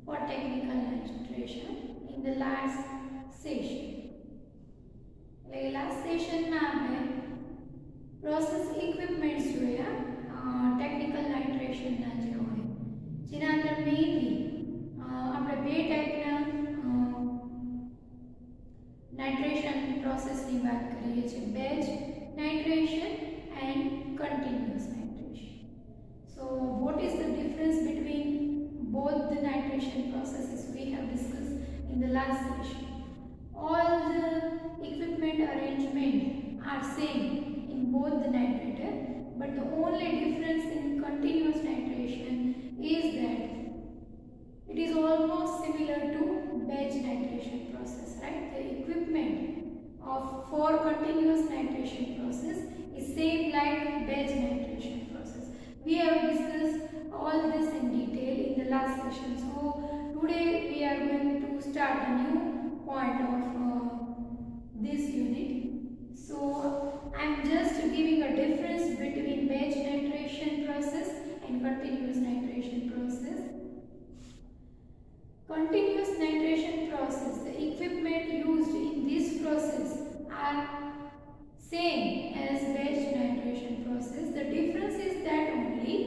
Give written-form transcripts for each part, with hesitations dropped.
for technical nitration in the last session. Last session में आपने process equipments જોયા technical nitration ના જે હોય જેના અંદર mainly આપણે બે ટાઈપના nitration process ની વાત કરીએ છીએ batch nitration and continuous nitration. So what is the difference between both the nitration processes we have discussed in the last session? All the equipment arrangement are same in both the nitrator, but the only difference in continuous nitration is that it is almost similar to batch nitration process, right? The equipment for continuous nitration process is same like batch nitration process. We have discussed all this in detail in the last session. So today we are going to start a new point of this unit. So I am just giving a difference between batch nitration process and continuous nitration process. Continuous nitration process, the equipment used in this process are same as batch nitration process. The difference is that only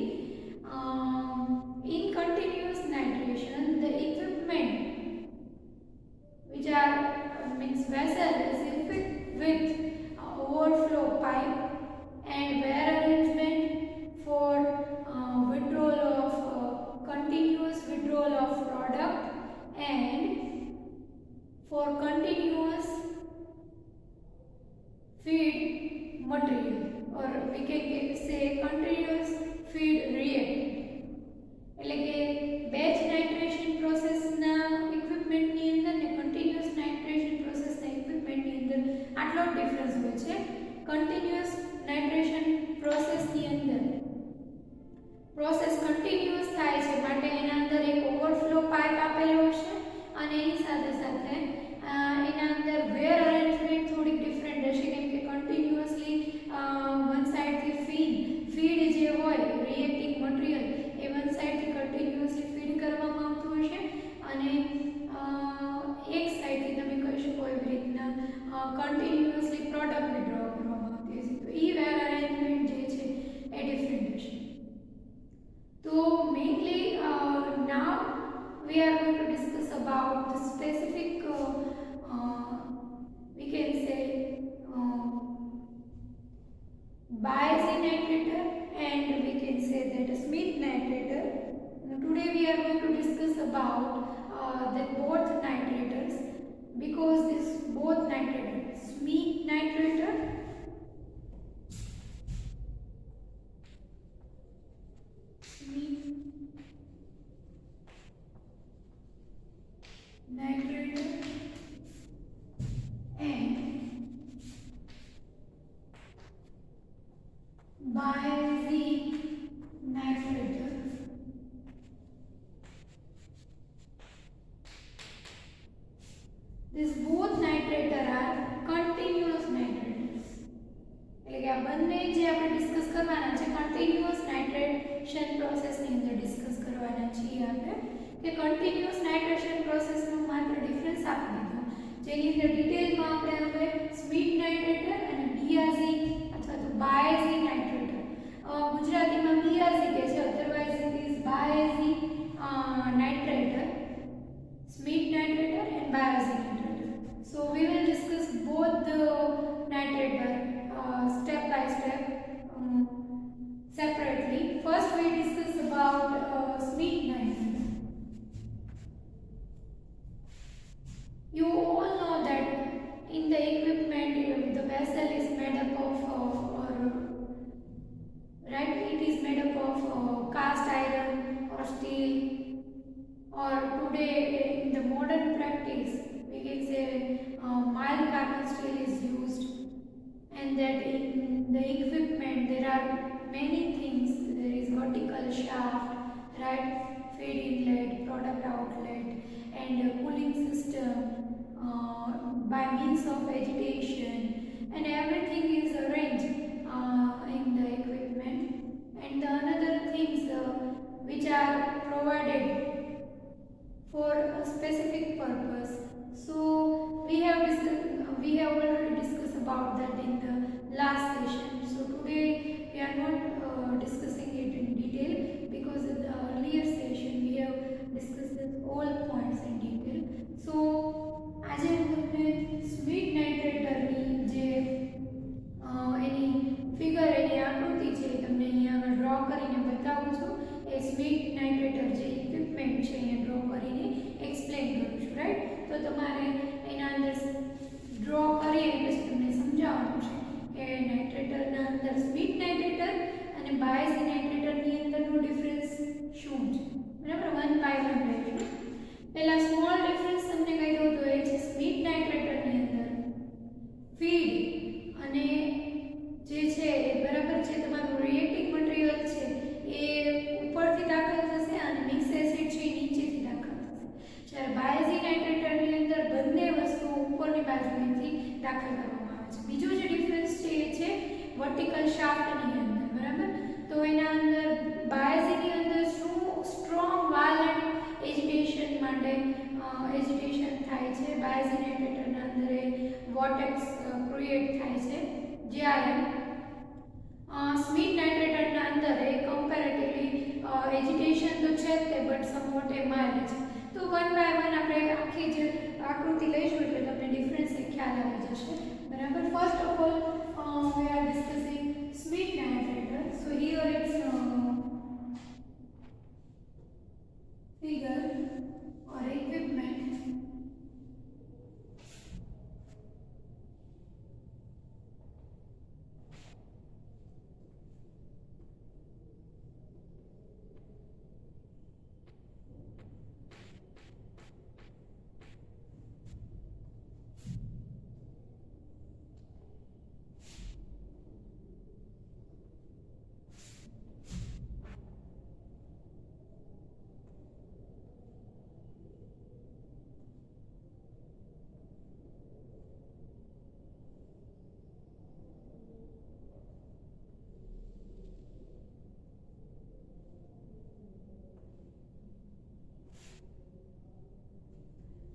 in continuous nitration the equipment which are means vessel is equipped with overflow pipe and wear arrangement for withdrawal of continuous withdrawal of product and for continuous feed material, or we can say continuous feed reactant. એટલે કે batch nitration પ્રોસેસના ઇક્વિપમેન્ટની અંદર ને continuous nitration પ્રોસેસના ઇક્વિપમેન્ટની અંદર આટલો difference હોય છે. Continuous nitration પ્રોસેસની અંદર process continuous થાય છે માટે એના અંદર એક ઓવરફ્લો પાઇપ આપેલો હશે અને એની સાથે સાથે એના અંદર વેર અરેન્જમેન્ટ થોડીક ડિફરન્ટ હશે કેમ કે કન્ટિન્યુઅસલી વન સાઇડથી ફીડ જે હોય રિએક્ટિંગ મટીરિયલ એ વન સાઇડથી કન્ટિન્યુઅસલી ફીડ કરવામાં આવતું હશે અને એક સાઇડથી તમે કહી શકો એવી રીતના કન્ટિન્યુઅસલી પ્રોડક્ટ વિડ્રો કરવામાં આવતી હશે તો એ વેર અરેન્જમેન્ટ જે છે એ ડિફરન્ટ હશે. તો mainly now we are going to discuss about the specific we can say biaxial nitrator and we can say that Smith nitrator. Now today we are going to discuss about the both nitrators because this both nitrator Smith nitrator nitrator and biaxial nitrator this both nitrator are continuous nitrators. એટલે કે આ બંને જે આપણે discuss કરવાના છે continuous nitration પ્રોસેસની અંદર discuss કરવાના છીએ આપણે કે કન્ટિન્યુઅસ નાઇટ્રેશન પ્રોસેસનો માત્ર ડિફરન્સ આપી દીધો જેની અંદર ડિટેલમાં આપણે હવે સ્મિથ નાઇટ્રેટર અને બીઆઝી અથવા તો બાયઝી નાઇટ્રેટર ગુજરાતીમાં બીઆઝી કહે છે otherwise it is Biazzi nitrator Schmidt nitrator and Biazzi nitrator. So we will discuss both the nitrator step by step separately. First we discuss about Smith nitrator. You all know that in the equipment the vessel is made up of right, it is made up of cast iron or steel, or today in the modern practice we can say mild carbon steel is used, and that in the equipment there are many things. There is vertical shaft, right, feed inlet, product outlet, and a cooling system by means of agitation, and everything is arranged in the equipment. And the another things which are provided for a specific purpose. So we have already discussed about that in the last session. So today we are not discussing it in detail because in the earlier session we have discussed all points in detail. So આજે હું તમને sweet નાઇટ્રેટરની જે એની figure એની આકૃતિ છે એ તમને અહીંયા આગળ draw કરીને બતાવું છું. એ સ્વીટ નાઇટ્રેટર જે ઇક્વિપમેન્ટ છે અહીંયા ડ્રો કરીને એક્સપ્લેન કરું છું, રાઈટ. તો તમારે એના અંદર ડ્રો કરી અને પછી તમને સમજાવવાનું છે કે નાઇટ્રેટરના અંદર સ્વીટ નાઇટ્રેટર અને બાયઝી નાઇટ્રેટરની અંદરનો ડિફરન્સ શું છે, બરાબર. વન બાય વન લઈશું. પહેલા સ્મોલ ડિફરન્સ તમને કહી દઉં તો એ છે સ્વીટ નાઇટ્રેટરની અંદર ફીડ અને જે છે એ બરાબર છે તમારું રિએક્ટિવ મટીરીયલ છે એ ઉપરથી દાખલ થશે અને મિક્સ એસિડ છે એ નીચેથી દાખલ થશે. જ્યારે બાયઝી નાઇટ્રેટરની અંદર બંને વસ્તુઓ ઉપરની બાજુએથી દાખલ કરવામાં આવે છે. બીજો જે ડિફરન્સ છે એ છે વર્ટિકલ શાફ્ટની અંદર, બરાબર. તો એના અંદર બાયઝીની અંદર શું સ્ટ્રોંગ વાયલન્ટ એજિટેશન માટે એજિટેશન થાય છે. બાયઝી નાઇટ્રેટરના અંદર એ વોર્ટેક્સ ક્રિએટ થાય છે. જ્યારે સ્વીટ નાઇટ્રેટરના અંદર એ કમ્પેરેટિવલી એજિટેશન તો છે જ તે બટ સમવોટ એ માઇલ્ડ છે. તો વન બાય વન આપણે આખી જે આકૃતિ લઈશું એટલે તમને ડિફરન્સ એ ખ્યાલ આવી જશે, બરાબર. First of all we are discussing sweet nitrator. So here it's figure or equipment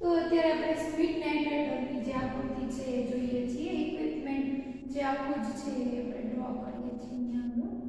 તો અત્યારે આપણે સ્વીટ નાઇટ્રેટરની જે આકૃતિ છે એ જોઈએ છીએ. ઇક્વિપમેન્ટ જે આખું જ છે એ આપણે ડ્રો કરીએ છીએ અહીંયા આગળ.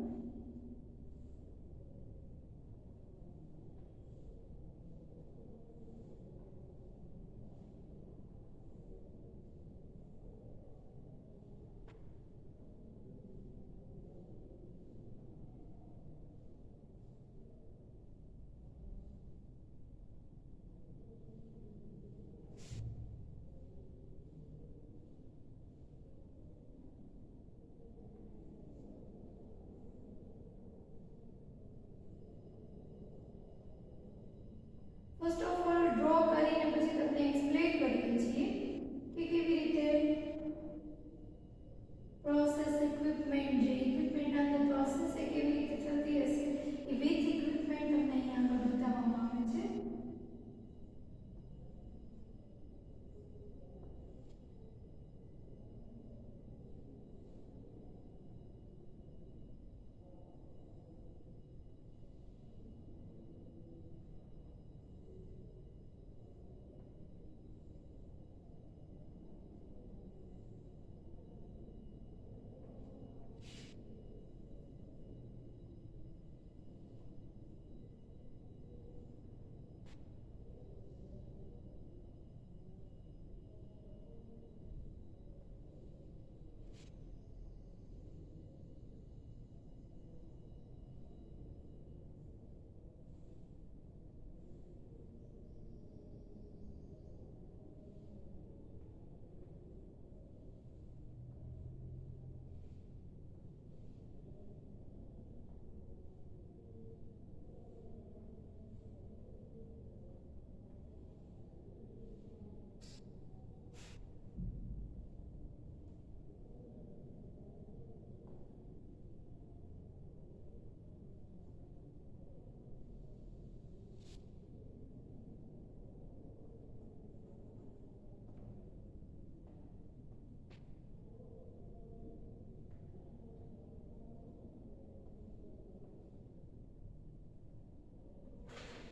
ફર્સ્ટ ઓફ ઓલ ડ્રો કરીને પછી તમને એક્સપ્લેન કરીએ છીએ કે કેવી રીતે પ્રોસેસ ઇક્વિપમેન્ટ જે ઇક્વિપમેન્ટના અંદર પ્રોસેસ એ કેવી રીતે થતી હશે એ વિથ ઇક્વિપમેન્ટ તમને અહીંયા આગળ બતાવવામાં આવે છે.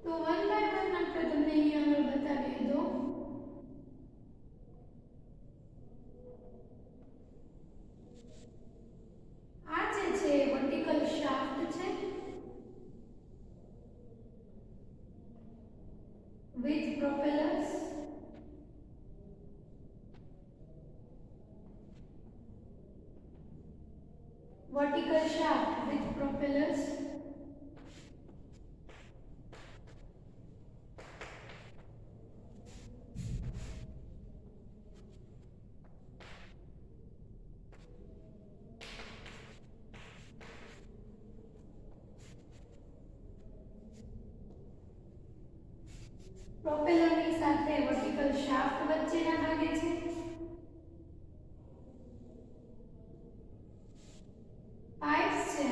તો વન બાય વન આપણે તમને અહીંયા with propellers. Vertical shaft with propellers. પ્રોપેલરની સાથે વર્ટિકલ શાફ્ટ વચ્ચેના ભાગે છે પાઇપ્સ છે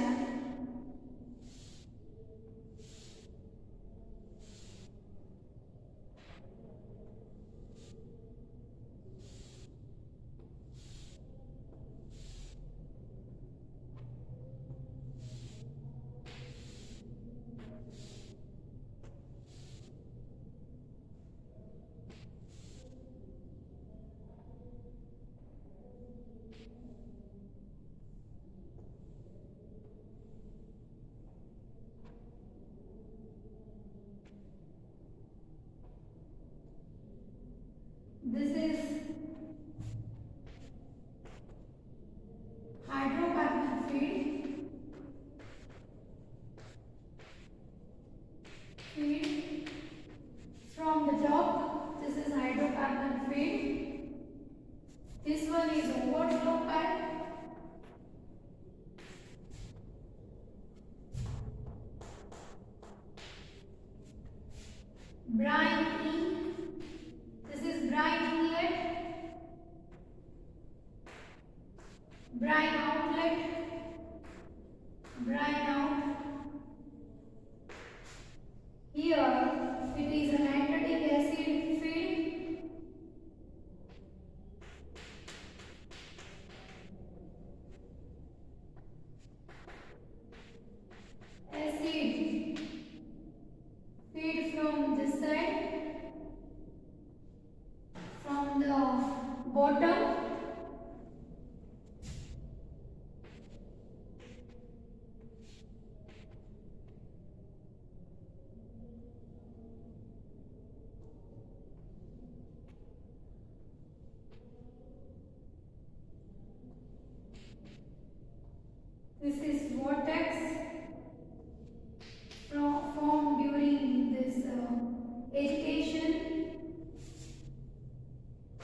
This is hydrocarbon feed from the top. This is hydrocarbon feed. This one is overflow pipe. Brine in. This is brine inlet. Brine outlet. Brine out. Here it is a nitric acid feed. Acid feed from this side, from the bottom. This is vortex formed during this agitation.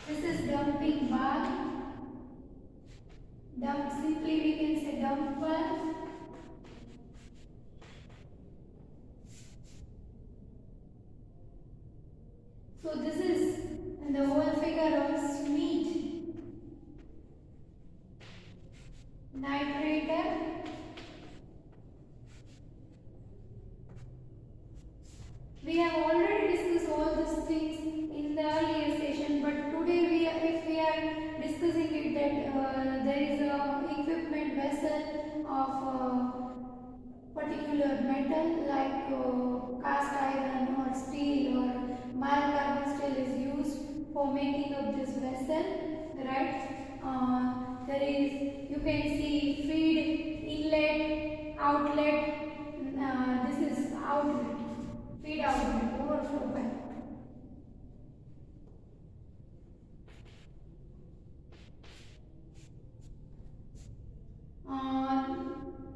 This is dumping bath. Dump, simply we can say dump bath. So this is the whole figure of Schmidt nitrator. We have already discussed all these things in the earlier session, but today if we are discussing it that there is a equipment vessel of particular metal like cast iron or steel or mild carbon steel is used for making up this vessel, right? There is, you can see feed inlet, outlet. This is outlet. Feed outlet, overflow pipe.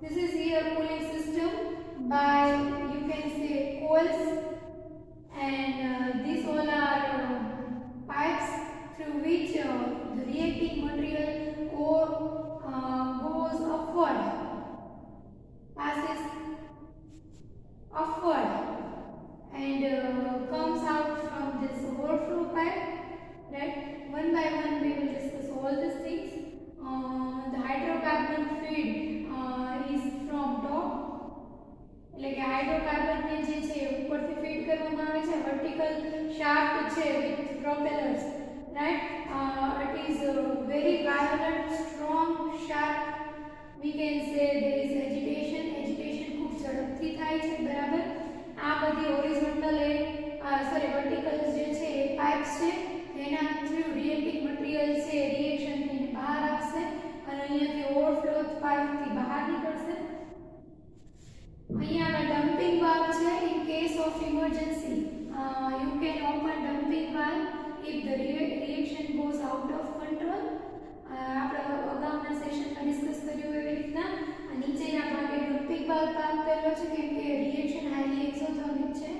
This is here cooling system by, you can say, coils, and these all are pipes through which the reacting material goes upward, passes upward, and comes out from this overflow pipe, right? One by one we will discuss all these things. The hydrocarbon feed is from top, એટલે કે hydrocarbon ને જે છે ઉપરથી feed કરવામાં આવે છે, vertical shaft છે with propellers, right? It is very violent, strong, sharp. We can say there is agitation ખૂબ ઝડપથી થાય છે, બરાબર? આ બધી હોરિઝોન્ટલ વર્ટિકલ જે છે એ પાઇપ્સ છે, એના થ્રુ રિએક્ટિંગ મટીરીયલ છે રિએક્શન થઈને બહાર આવશે અને અહીંયાથી ઓવરફ્લો પાઇપથી બહાર નીકળશે. અહીંયા આગળ ડમ્પિંગ વાલ્વ છે. In case of emergency you can open dumping valve if the reaction goes out of control. આપણે અગાઉના સેશનમાં ડિસ્કસ કર્યું એવી રીતના નીચેના ભાગે ડમ્પિંગ વાલ્વ આપેલો છે કેમ કે રિએક્શન હાઈલી એક્સોથર્મિક છે.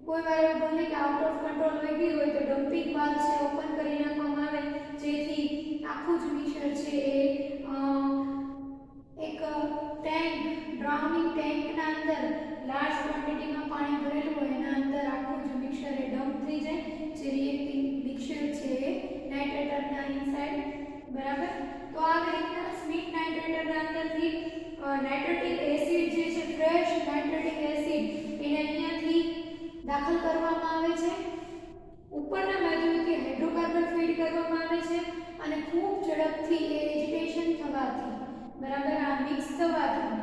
કોઈ વાર એવું બને કે આઉટ ઓફ કંટ્રોલ થઈ ગયું હોય તો ડમ્પિંગ વાલ્વ છે ઓપન કરી નાખવામાં આવે જેથી આખું જ મિક્સર છે એ એક ટેન્ક ડ્રાઉનિંગ ટેન્કના અંદર લાર્જ ક્વોન્ટિટીમાં પાણી ભરેલું હોય એના અંદર આખું જ મિક્સર એ ડમ્પ થઈ જાય જે રિએક્ટિંગ મિક્સર છે એ નાઇટ્રેટરના ઇનસાઇડ બરાબર. તો આ રીતના સ્વીટ નાઇટ્રેટરના અંદરથી નાઇટ્રેટિક એસિડ જે છે ફ્રેશ નાઇટ્રેટિક એસિડ એને અહીંયાથી દાખલ કરવામાં આવે છે. ઉપરના બાજુથી હાઇડ્રોકાર્બન ફીડ કરવામાં આવે છે અને ખૂબ ઝડપથી એ એજિટેશન થવાથી બરાબર આ મિક્સ થવાથી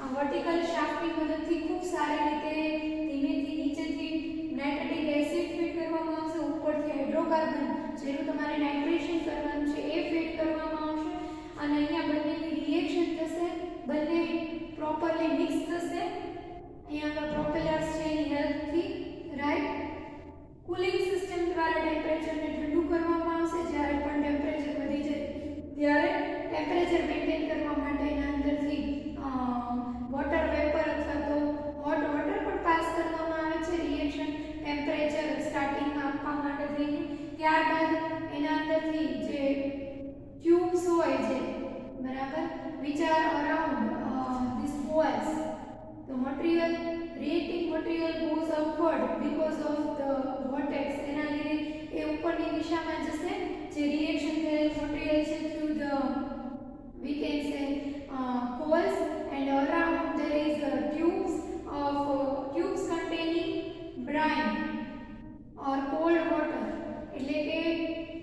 આ વર્ટિકલ શાફ્ટની મદદથી ખૂબ સારી રીતે ધીમેથી નીચેથી નાઇટ્રેટિક એસિડ ફીડ કરવામાં આવશે ઉપરથી હાઇડ્રોકાર્બન જેનું તમારે નાઇટ્રેશન કરવાનું છે એ ફીડ કરવામાં આવશે અને અહીંયા બંનેની રિએક્શન થશે બંને પ્રોપરલી મિક્સ થશે. અહીંયા પ્રોપેલર્સ છે એની હેલ્પથી રાઈટ કુલિંગ સિસ્ટમ દ્વારા ટેમ્પરેચરને ઠંડુ કરવામાં આવશે. જ્યારે પણ ટેમ્પરેચર વધી જાય ત્યારે ટેમ્પરેચર મેન્ટેન કરવા માટે એના અંદરથી વોટર વેપર અથવા તો હોટ વોટર પણ પાસ કરવામાં આવે છે રિએક્શન ટેમ્પરેચર સ્ટાર્ટિંગમાં આપવા માટે થઈને. ત્યારબાદ એના અંદરથી જે ટ્યુબ્સ હોય છે બરાબર which are around these coils the material reacting material goes upward because of the vortex એના લીધે એ ઉપરની દિશામાં જશે જે રિએક્શન થયેલ મટીરીયલ છે through the we can say coils and around there is tubes containing brine or cold water એટલે કે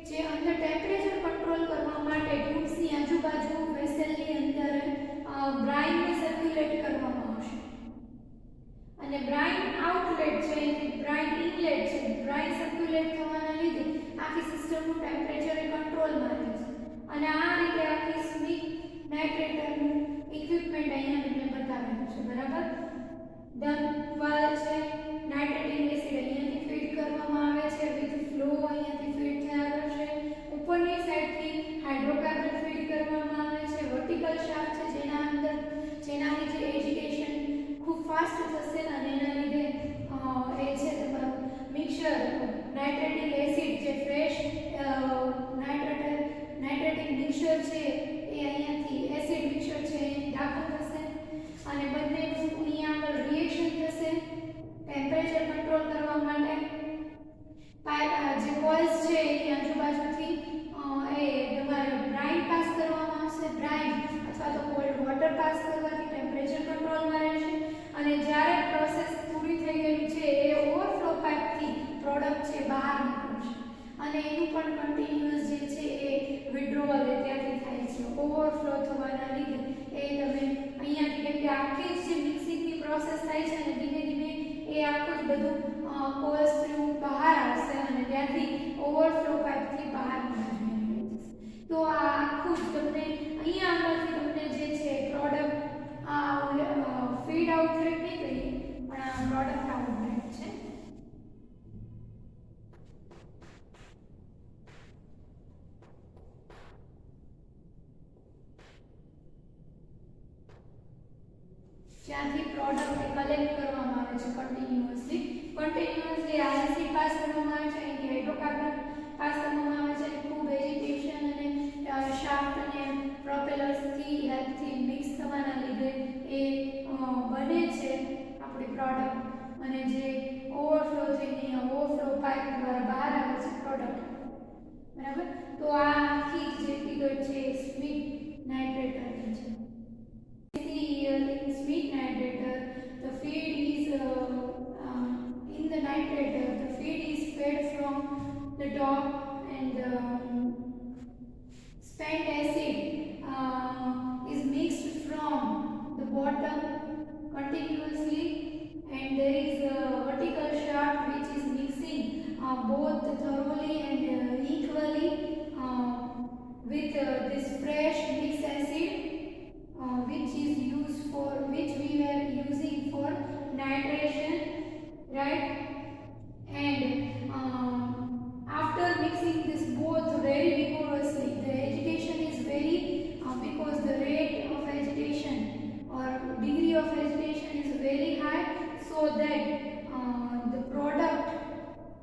જે અંદર ટેમ્પરેચર કંટ્રોલ કરવા માટે ટ્યુબ્સની આજુબાજુ વેસલની અંદર બ્રાઇનને સર્ક્યુલેટ કરવામાં આવશે અને બ્રાઇન આઉટલેટ છે બ્રાઇન ઇનલેટ છે બ્રાઇન સર્ક્યુલેટ થવાના લીધે આખી સિસ્ટમનું ટેમ્પરેચર એ કંટ્રોલમાં રહે છે અને આ રીતે આખી સ્વીટ નાઇટ્રેટરનું ઇક્વિપમેન્ટ અહીંયા તમને બતાવેલું છે બરાબર. ડમ્પ વાલ્વ છે નાઇટ્રેટિક એસિડ અહીંયાથી ફીડ કરવામાં આવે છે વિથ ફ્લો અહીંયાથી ફીડ થયા કરશે. ઉપરની સાઈડથી હાઇડ્રોકાર્બન ફીડ કરવામાં આવે છે. વર્ટિકલ શાફ્ટ છે જેનાથી જે એજિટેશન ખૂબ ફાસ્ટ થશે અને એના લીધે એ છે તમારું મિક્સર નાઇટ્રેટિક એસિડ જે ફ્રેશ નાઇટ્રેટિક મિક્સર છે એ અહીંયાથી એસિડ મિક્સર છે એ દાખલ થશે અને બંનેનું અહીંયા આગળ રિએક્શન થશે ટેમ્પરેચર કંટ્રોલ કરવા માટે. જે કોઇલ્સ છે એની આજુબાજુથી એ તમારે બ્રાઇન પાસ કરવામાં આવશે બ્રાઇન અથવા તો કોલ્ડ વોટર પાસ કરવાથી ટેમ્પરેચર કંટ્રોલમાં રહેશે અને જ્યારે પ્રોસેસ પૂરી થઈ ગયેલું છે એ ઓવરફ્લો પાઇપથી પ્રોડક્ટ છે બહાર નીકળશે અને એનું પણ કન્ટિન્યુઅસ જે છે એ વિડ્રોવલ ત્યાંથી થાય છે ઓવરફ્લો થવાના લીધે એ તમે અહીંયાથી કેમ કે આખી જ જે મિક્સિંગની પ્રોસેસ થાય છે અને ધીમે ધીમે એ આખું જ બધું કોલ્સ થ્રુ બહાર આવશે અને ત્યાંથી ઓવરફ્લો પાઇપથી બહાર નીકળશે. તો આ આખું જ તમને અહીંયા આગળથી તમને જે છે પ્રોડક્ટ આ ફીડ આઉટલેટ નહીં કહીએ પણ આ પ્રોડક્ટ આઉટલેટ છે. જ્યાંથી પ્રોડક્ટ કલેક્ટ કરવામાં આવે છે કન્ટિન્યુઅસલી આ એસિડ પાસ કરવામાં આવે છે અહીંથી હાઇડ્રોકાર્બન પાસ કરવામાં આવે છે ખૂબ એજિટેશન અને શાફ્ટ અને પ્રોપેલર્સથી હેલ્પથી મિક્સ થવાના લીધે એ બને છે આપણી પ્રોડક્ટ અને જે ઓવરફ્લો થઈને ઓવરફ્લો પાઇપ દ્વારા બહાર આવે છે પ્રોડક્ટ બરાબર. તો આ આખી જે ફિગર છે સ્વીટ નાઇટ્રેટરની છે. In sweet nitrator, the feed is in the nitrator. The feed is fed from the top, and spent acid is mixed from the bottom continuously, and there is a vertical shaft which is mixing both thoroughly and equally with this fresh mixed acid. Which we were using for nitration, right? And Why? So that the product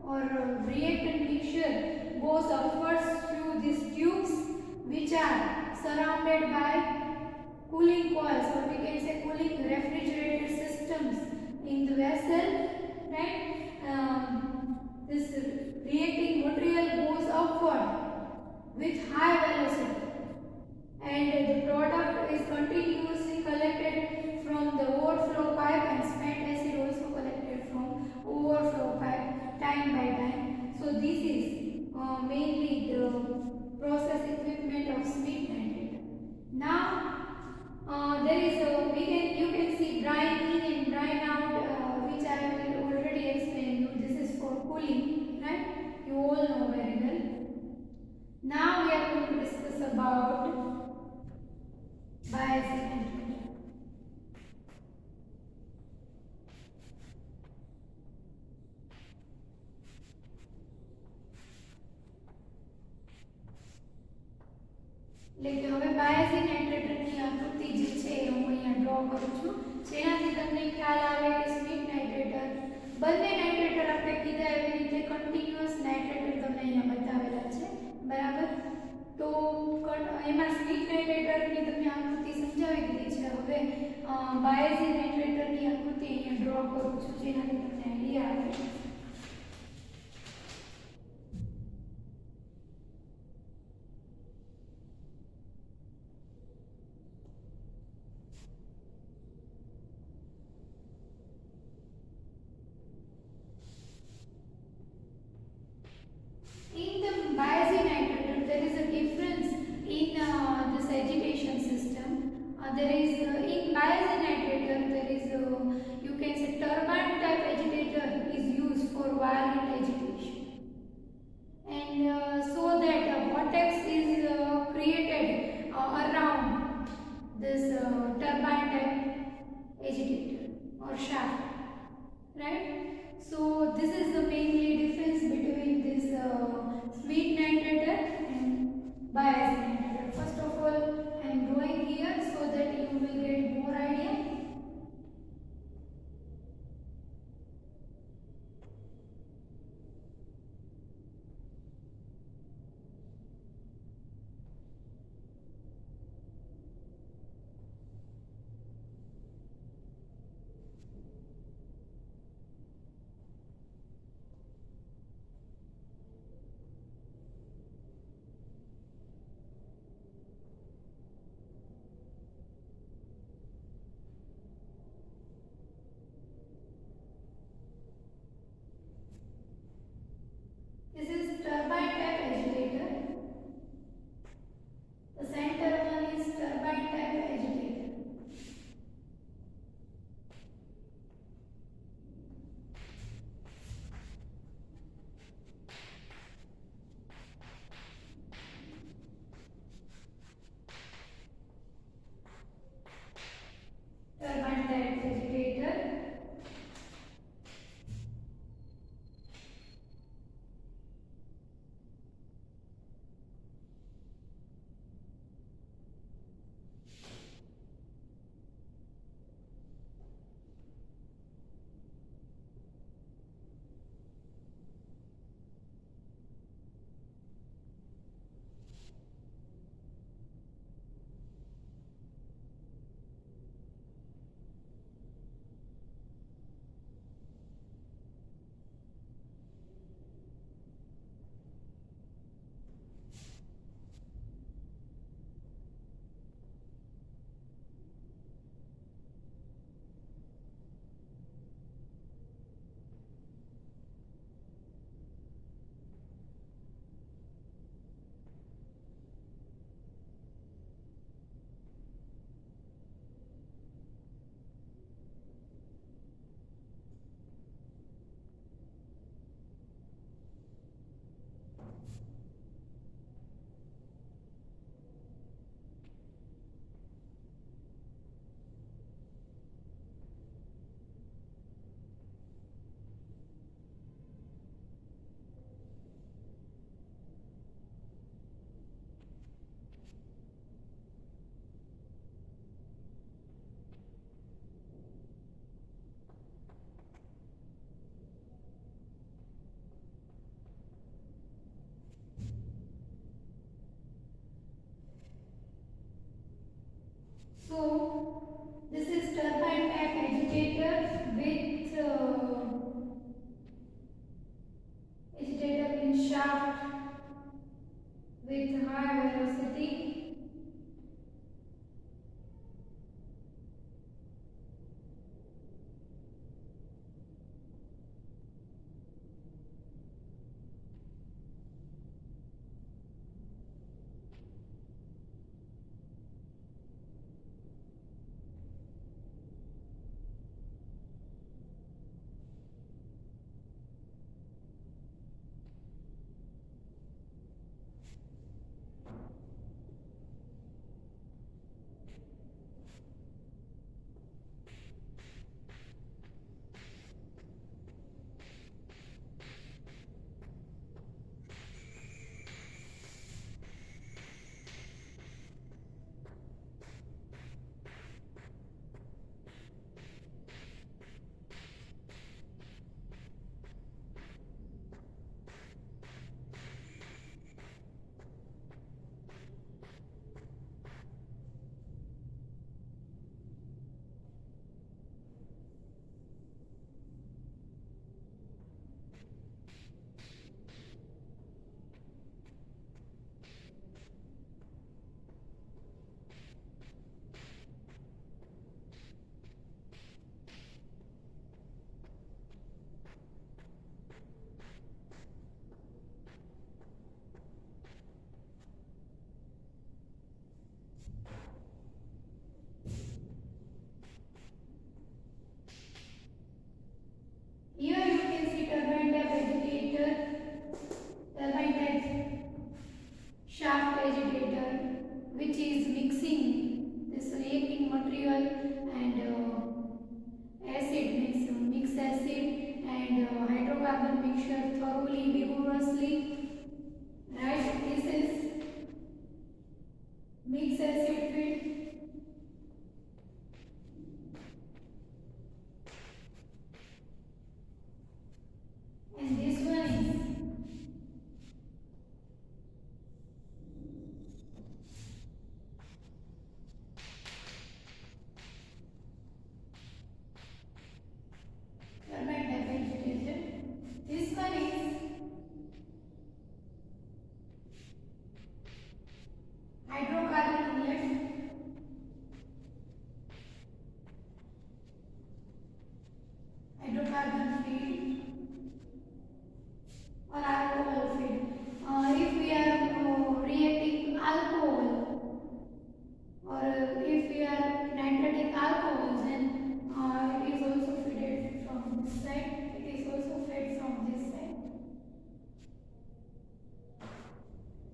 or reactant mixture goes upwards through these tubes which are surrounded by cooling coils, or we can say cooling refrigerator systems in the vessel, right? This reacting material goes upward with high velocity, and the product is continuously collected from the overflow pipe, and spent acid also collected from overflow pipe time by time. So this is mainly the process equipment of Smith nitrate. Now there is a you can see brine in and brine out, which I will already explain you. This is for cooling, right? You all know very well. Now we are going to discuss about biacid. એટલે કે હવે બાયઝિન નાઇટ્રેટની આકૃતિ જે છે હું અહીંયા draw કરું છું, જેનાથી તમને ખ્યાલ આવે કે સ્મિથ નાઇટ્રેટર બંને નાઇટ્રેટર આપણે કીધા એવી રીતે કન્ટિન્યુઅસ નાઇટ્રેટર તમને અહીંયા બતાવેલા છે, બરાબર? તો એમાં સ્મિથ નાઇટ્રેટરની તમને આકૃતિ સમજાવી દીધી છે. હવે બાયઝિન નાઇટ્રેટરની આકૃતિ અહીંયા ડ્રો કરું છું, જેનાથી તમને આઈડિયા આવે. In the biazine there is a difference in this agitation system. There is in biazine there is you can say turbine type agitator is used for violent agitation, and so that a vortex is created around this turbine type agitator or shaft, right? So this is the mainly difference between this Smith nitrator and biazine nitrator. First of all, I am drawing here so that you will get more idea. with high velocity. Here you can see turbine tap agitator, turbine tap shaft agitator, which is mixing this reacting material and acid mix acid and hydrocarbon mixture thoroughly vigorously. Right, this is mix acid feed. And this one is turbine tap agitator. This one is hydrocarbon inlet. Hydrocarbon feed or alcohol feed. If we are reacting alcohol or if we are nitrating alcohol, then it is also fed from this side. It is also fed from this side.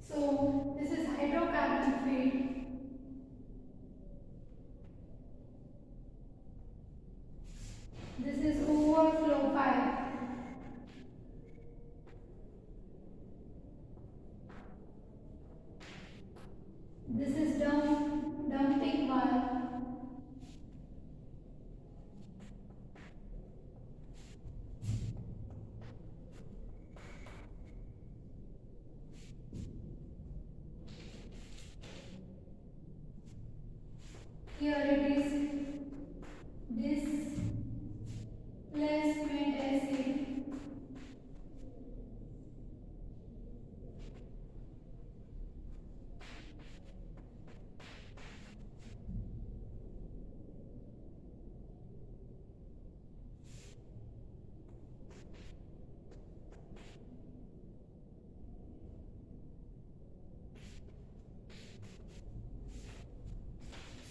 So this is hydrocarbon feed. This is overflow pipe. This is dumping valve. Here it is displacement acid.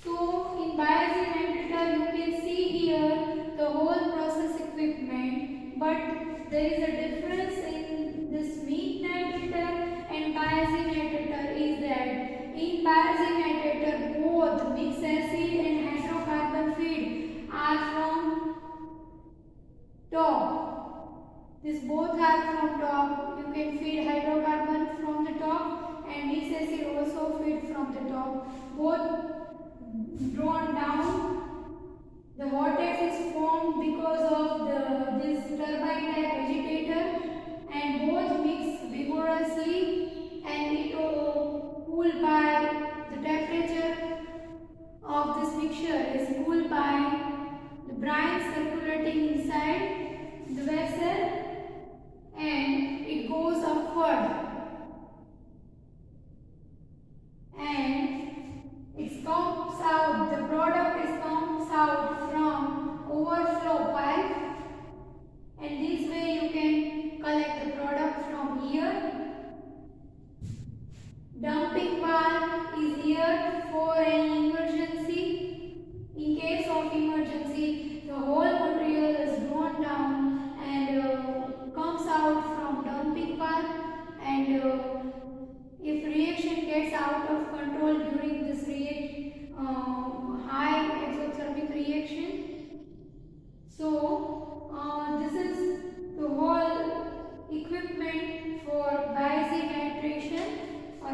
So in bioreactor you can see here the whole process equipment, but there is a difference in this meat nitrator and bioreactor is that in bioreactor both mixed acid and hydrocarbon feed are from top. These both are from top. You can feed hydrocarbon from the top and mixed acid also feed from the top. Both drawn down. The vortex is formed because of this turbine type agitator and both mix vigorously and it cooled by the temperature of this mixture is cooled by the brine circulating inside the vessel and it goes upward.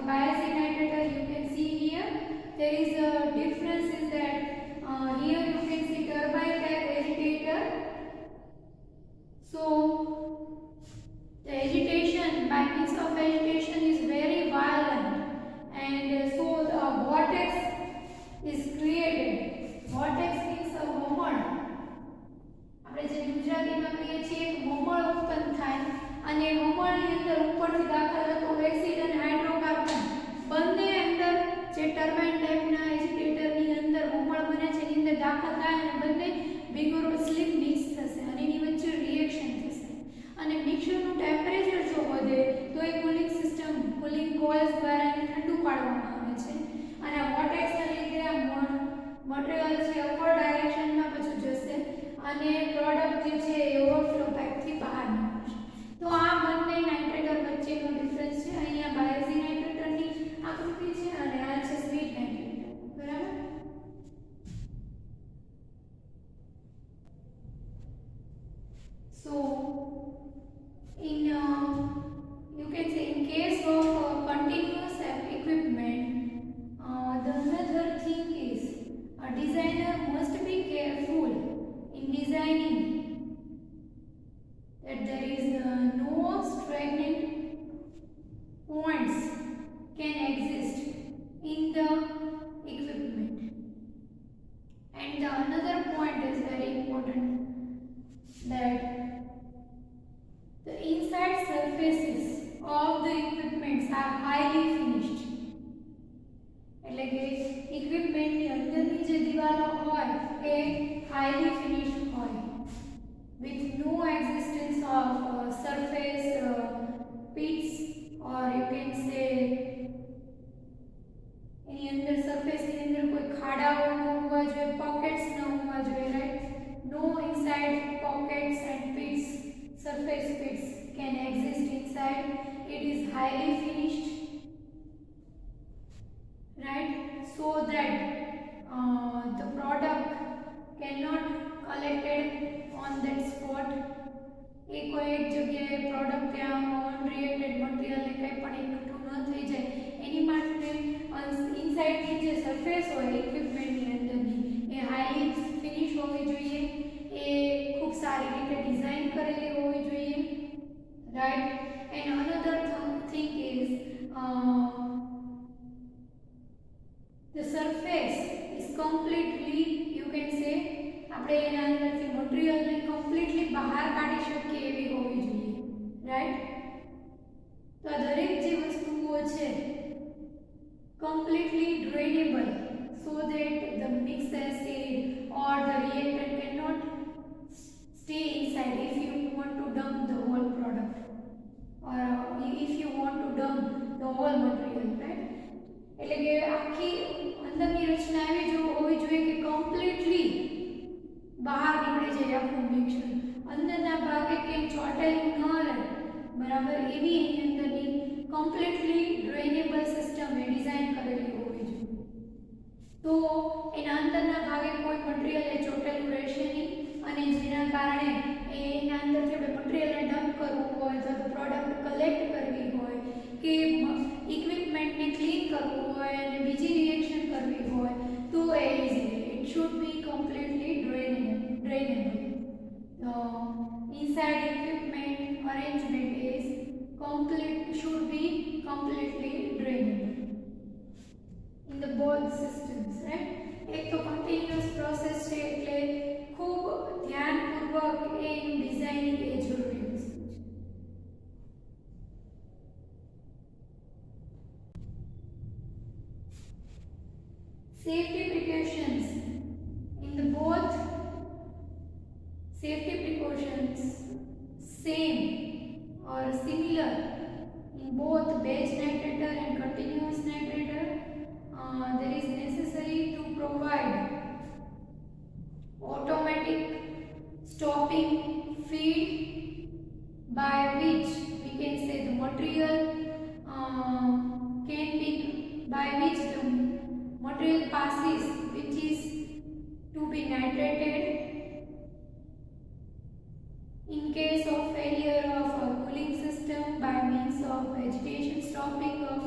biaxic nitrator you can see here. There is a difference is that here you can see turbine type agitator. So the agitation, by means of agitation, is very violent, and so a vortex is created. Vortex means a વમળ. આપણે જે ગુજરાતીમાં કહીએ છીએ એક વમળ ઉત્પન્ન થાય, અને વમળની અંદર ઉપરથી દાખલ થતો એસિડ અને હાઇડ્રોકાર્બન બંને અંદર જે ટર્બાઇન ટાઈપના એજિટેટરની અંદર વમળ બને છે એની અંદર દાખલ થાય અને બંને વિગોરસલી મિક્સ થશે અને એની વચ્ચે રિએક્શન થશે. અને મિક્સરનું ટેમ્પરેચર જો વધે તો એ કુલિંગ સિસ્ટમ કુલિંગ કોઇલ્સ દ્વારા એને ઠંડુ પાડવામાં આવે છે, અને આ વોટેક્સના લીધે આ મટીરીયલ છે અપર ડાયરેક્શનમાં પછી જશે અને પ્રોડક્ટ જે છે એ ઓવરફ્લો પાઇપથી બહાર નીકળશે. તો આ બંને નાઇટ્રેટર વચ્ચેનો ડિફરન્સ છે. અહીંયા બાયઝી નાઇટ્રેટરની આકૃતિ છે અને આ છે સ્વીટ નાઇટ્રેટર. બરાબર. So in you can say in case of continuous equipment, the another thing is a designer must be careful in designing that there is no stagnant points can exist in the equipment. And the another point is very important, that the inside surfaces of the equipments are highly finished. એટલે કે ઇક્વિપમેન્ટની અંદરની જે દિવાલો હોય એ highly finished હોય, with no existence of surface pits, or you can say એની અંદર સરફેસની અંદર કોઈ ખાડાઓ ન હોવા જોઈએ, પોકેટ્સ ન હોવા જોઈએ, right? No inside pockets and pits, surface pits can exist inside. It is highly finished, right? So that the product cannot collected on that spot. એક જગ્યાએ પ્રોડક્ટ ત્યાં અનરિએક્ટેડ મટીરીયલ ને કંઈ પણ એકઠું ન થઈ જાય એની માટે ઇનસાઇડની જે સરફેસ હોય ઇક્વિપમેન્ટની અંદરની એ હાઈલી ફિનિશ હોવી જોઈએ, એ ખૂબ સારી રીતે ડિઝાઇન કરેલી હોવી જોઈએ, right? And another thing is the surface is completely, you can say, આપણે એના અંદરથી મટીરીયલને કમ્પ્લીટલી બહાર કાઢી શકીએ એવી હોવી જોઈએ, રાઈટ? તો આ દરેક જે વસ્તુઓ છે completely drainable, so that the mixed acid or the reactant cannot stay inside if you want to dump the whole product, or if you want to dump the whole material, right? એટલે કે આખી અંદરની રચના એવી જો હોવી જોઈએ કે completely બહાર નીકળી જાય આખું મિક્સર, અંદરના ભાગે ક્યાંય ચોંટેલું ન રહે, બરાબર? એવી એની અંદરની કમ્પ્લીટલી ડ્રેનેબલ સિસ્ટમ એ ડિઝાઇન કરેલી હોવી જોઈએ. તો એના અંદરના ભાગે કોઈ મટીરીયલ એ ચોંટેલું રહેશે નહીં, અને જેના કારણે એના અંદરથી આપણે મટીરીયલને ડમ્પ કરવું હોય તો પ્રોડક્ટ કલેક્ટ કરવી હોય કે ઇક્વિપમેન્ટને ક્લીન કરવું હોય અને બીજી રિએક્શન કરવી હોય તો એ easily it should be completely drainable. Inside equipment arrangement is should be completely drainable in the both systems, right? એક તો continuous process છે એટલે ખૂબ ધ્યાનપૂર્વક એનું ડિઝાઇનિંગ એ જરૂરી વસ્તુ છે. Safety precautions in the both safety precautions same or similar in both batch nitrator and continuous nitrator. There is necessary to provide automatic stopping feed by which we can say the material can be, by which the material passes, which is to be nitrated. In case of failure of a cooling system by means of agitation stopping of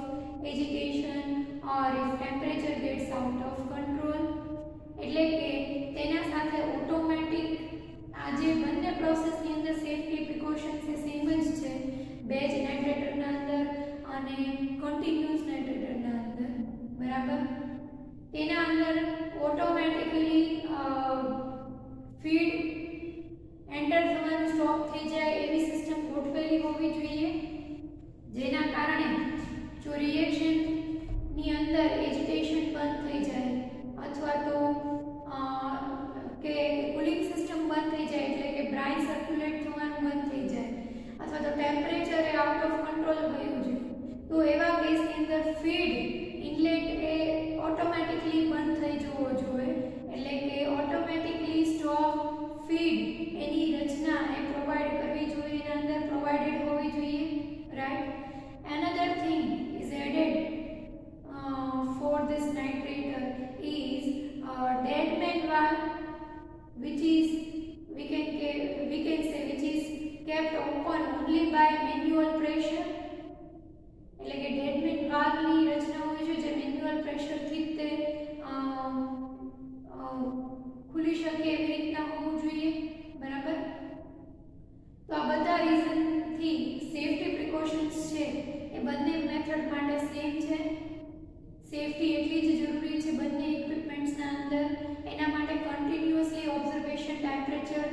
agitation or if temperature gets out of control. એટલે કે તેના સાથે automatic આ જે બંને પ્રોસેસની અંદર safety precautions એ same જ છે બેચ નાઇટ્રેટરના અંદર અને કન્ટિન્યુઅસ નાઇટ્રેટરના અંદર, બરાબર. તેના અંદર ઓટોમેટિકલી ફીડ એન્ટર થવાનું સ્ટોપ થઈ જાય એવી સિસ્ટમ ગોઠવેલી હોવી જોઈએ, જેના કારણે જો રિએક્શનની અંદર એજિટેશન બંધ થઈ જાય અથવા તો કે કુલિંગ સિસ્ટમ બંધ થઈ જાય એટલે કે બ્રાઇન સર્ક્યુલેટ થવાનું બંધ થઈ જાય અથવા તો temperature A out of control થયું છે, તો એવા કેસની અંદર ફીડ ઇનલેટ એ ઓટોમેટિકલી બંધ થઈ જવો જોઈએ. એટલે કે ઓટોમેટિકલી સ્ટોપ ફીડ એની રચના એ પ્રોવાઈડ કરવી જોઈએ, એના અંદર પ્રોવાઇડેડ હોવી જોઈએ, right. Another thing is added for this nitrator is dead man valve, which is we can say which is kept open only by manual pressure. એટલે કે dead man valve ની રચના હોય છે જે મેન્યુઅલ પ્રેશર થી તે ખુલી શકે એવી રીતના હોવું જોઈએ, બરાબર. તો આ બધા રીઝન થી સેફટી પ્રિકોશન્સ છે એ બંને મેથડ માટે સેમ છે. સેફટી એટલી જ જરૂરી છે બંને ઇક્વિપમેન્ટ્સના અંદર. એના માટે કન્ટિન્યુઅસલી ઓબ્ઝર્વેશન, ટેમ્પરેચર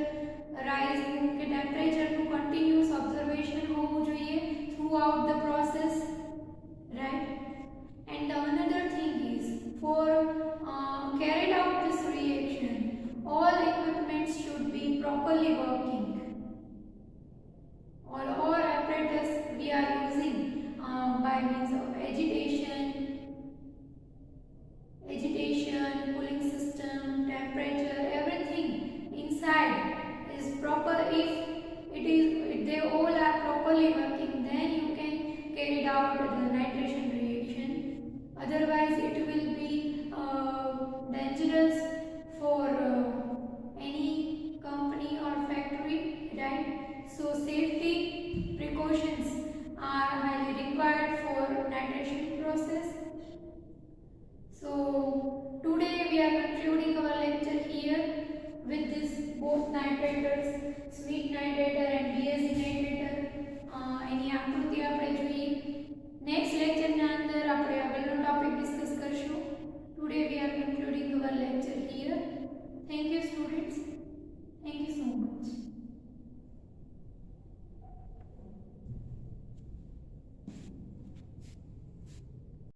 રાઇઝનું કે ટેમ્પરેચરનું કન્ટિન્યુઅસ ઓબ્ઝર્વેશન હોવું જોઈએ through out the process, right. And the another thing is four carried out this reaction all equipments should be properly working. All apparatus we are using by means of agitation, cooling system, temperature, everything inside is proper. If they all are properly working, then you can carry out the nitration reaction. Otherwise it will be dangerous for any company or factory, right? So safety precautions are highly required for nitration process. So today we are concluding our lecture here with this both nitrators, sweet